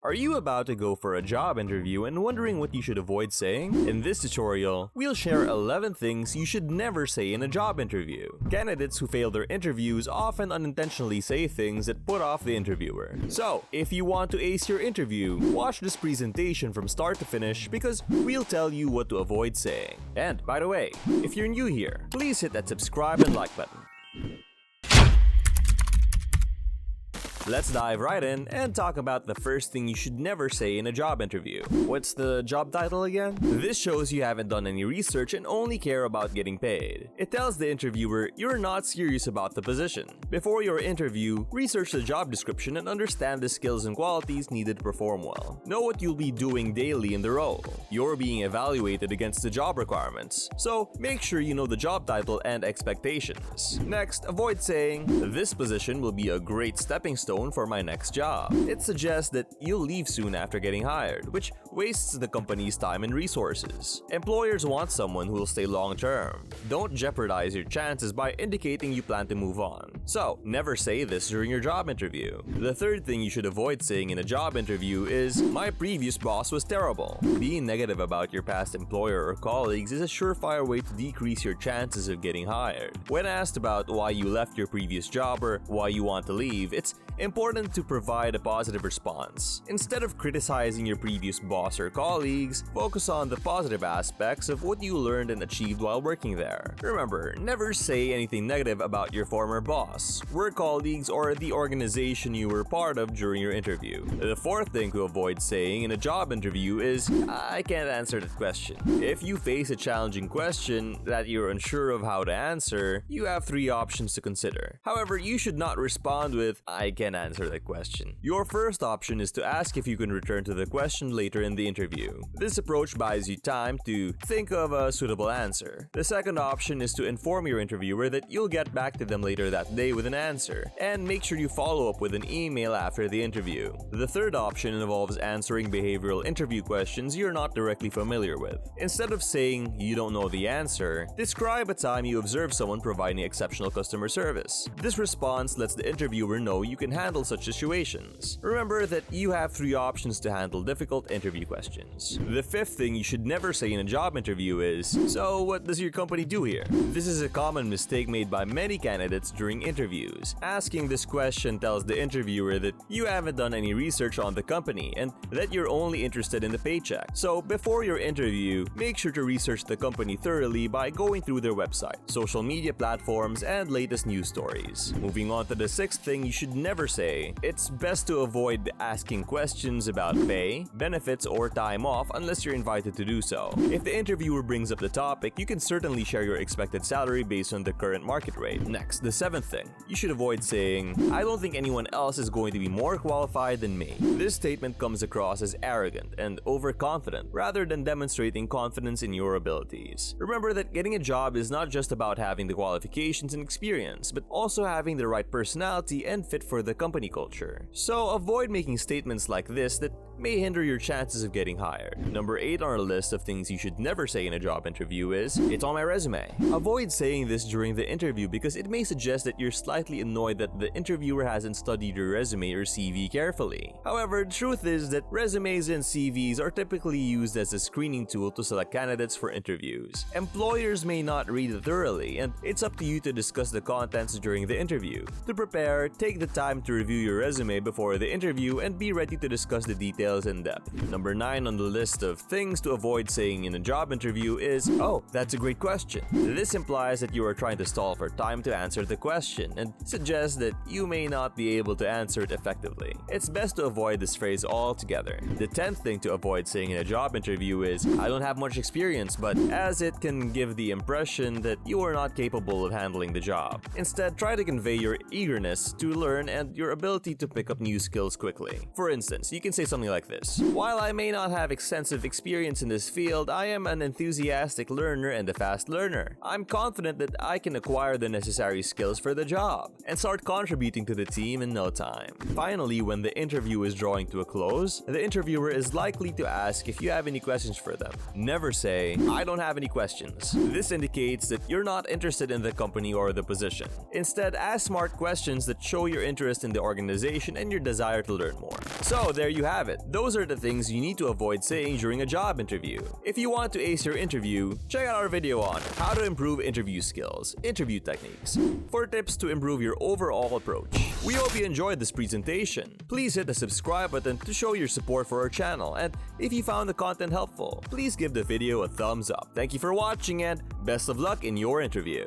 Are you about to go for a job interview and wondering what you should avoid saying? In this tutorial, we'll share 11 things you should never say in a job interview. Candidates who fail their interviews often unintentionally say things that put off the interviewer. So, if you want to ace your interview, watch this presentation from start to finish because we'll tell you what to avoid saying. And by the way, if you're new here, please hit that subscribe and like button. Let's dive right in and talk about the first thing you should never say in a job interview. What's the job title again? This shows you haven't done any research and only care about getting paid. It tells the interviewer you're not serious about the position. Before your interview, research the job description and understand the skills and qualities needed to perform well. Know what you'll be doing daily in the role. You're being evaluated against the job requirements, so make sure you know the job title and expectations. Next, avoid saying, "This position will be a great stepping stone for my next job." It suggests that you'll leave soon after getting hired, which wastes the company's time and resources. Employers want someone who will stay long term. Don't jeopardize your chances by indicating you plan to move on. So, never say this during your job interview. The third thing you should avoid saying in a job interview is, "My previous boss was terrible." Being negative about your past employer or colleagues is a surefire way to decrease your chances of getting hired. When asked about why you left your previous job or why you want to leave, it's important to provide a positive response. Instead of criticizing your previous boss or colleagues, focus on the positive aspects of what you learned and achieved while working there. Remember, never say anything negative about your former boss, work colleagues, or the organization you were part of during your interview. The fourth thing to avoid saying in a job interview is, "I can't answer that question." If you face a challenging question that you're unsure of how to answer, you have three options to consider. However, you should not respond with, "I can't answer that question." Your first option is to ask if you can return to the question later in the interview. This approach buys you time to think of a suitable answer. The second option is to inform your interviewer that you'll get back to them later that day with an answer, and make sure you follow up with an email after the interview. The third option involves answering behavioral interview questions you're not directly familiar with. Instead of saying you don't know the answer, describe a time you observed someone providing exceptional customer service. This response lets the interviewer know you can handle such situations. Remember that you have three options to handle difficult interview questions. The fifth thing you should never say in a job interview is, "So what does your company do here?" This is a common mistake made by many candidates during interviews. Asking this question tells the interviewer that you haven't done any research on the company and that you're only interested in the paycheck. So before your interview, make sure to research the company thoroughly by going through their website, social media platforms, and latest news stories. Moving on to the sixth thing you should never say, it's best to avoid asking questions about pay, benefits, or time off unless you're invited to do so. If the interviewer brings up the topic, you can certainly share your expected salary based on the current market rate. Next, the seventh thing, you should avoid saying, "I don't think anyone else is going to be more qualified than me." This statement comes across as arrogant and overconfident rather than demonstrating confidence in your abilities. Remember that getting a job is not just about having the qualifications and experience, but also having the right personality and fit for the company culture. So avoid making statements like this that may hinder your chances of getting hired. Number 8 on our list of things you should never say in a job interview is, "It's on my resume." Avoid saying this during the interview because it may suggest that you're slightly annoyed that the interviewer hasn't studied your resume or CV carefully. However, the truth is that resumes and CVs are typically used as a screening tool to select candidates for interviews. Employers may not read it thoroughly, and it's up to you to discuss the contents during the interview. To prepare, take the time to review your resume before the interview and be ready to discuss the details in depth. Number 9 on the list of things to avoid saying in a job interview is, "Oh, that's a great question." This implies that you are trying to stall for time to answer the question and suggests that you may not be able to answer it effectively. It's best to avoid this phrase altogether. The 10th thing to avoid saying in a job interview is, "I don't have much experience," but as it can give the impression that you are not capable of handling the job. Instead, try to convey your eagerness to learn and your ability to pick up new skills quickly. For instance, you can say something like this, "While I may not have extensive experience in this field, I am an enthusiastic learner and a fast learner. I'm confident that I can acquire the necessary skills for the job," and start contributing to the team in no time. Finally, when the interview is drawing to a close, the interviewer is likely to ask if you have any questions for them. Never say, "I don't have any questions." This indicates that you're not interested in the company or the position. Instead, ask smart questions that show your interest in in the organization, and your desire to learn more. So there you have it. Those are the things you need to avoid saying during a job interview. If you want to ace your interview, check out our video on how to improve interview skills, interview techniques, for tips to improve your overall approach. We hope you enjoyed this presentation. Please hit the subscribe button to show your support for our channel, and if you found the content helpful, please give the video a thumbs up. Thank you for watching and best of luck in your interview.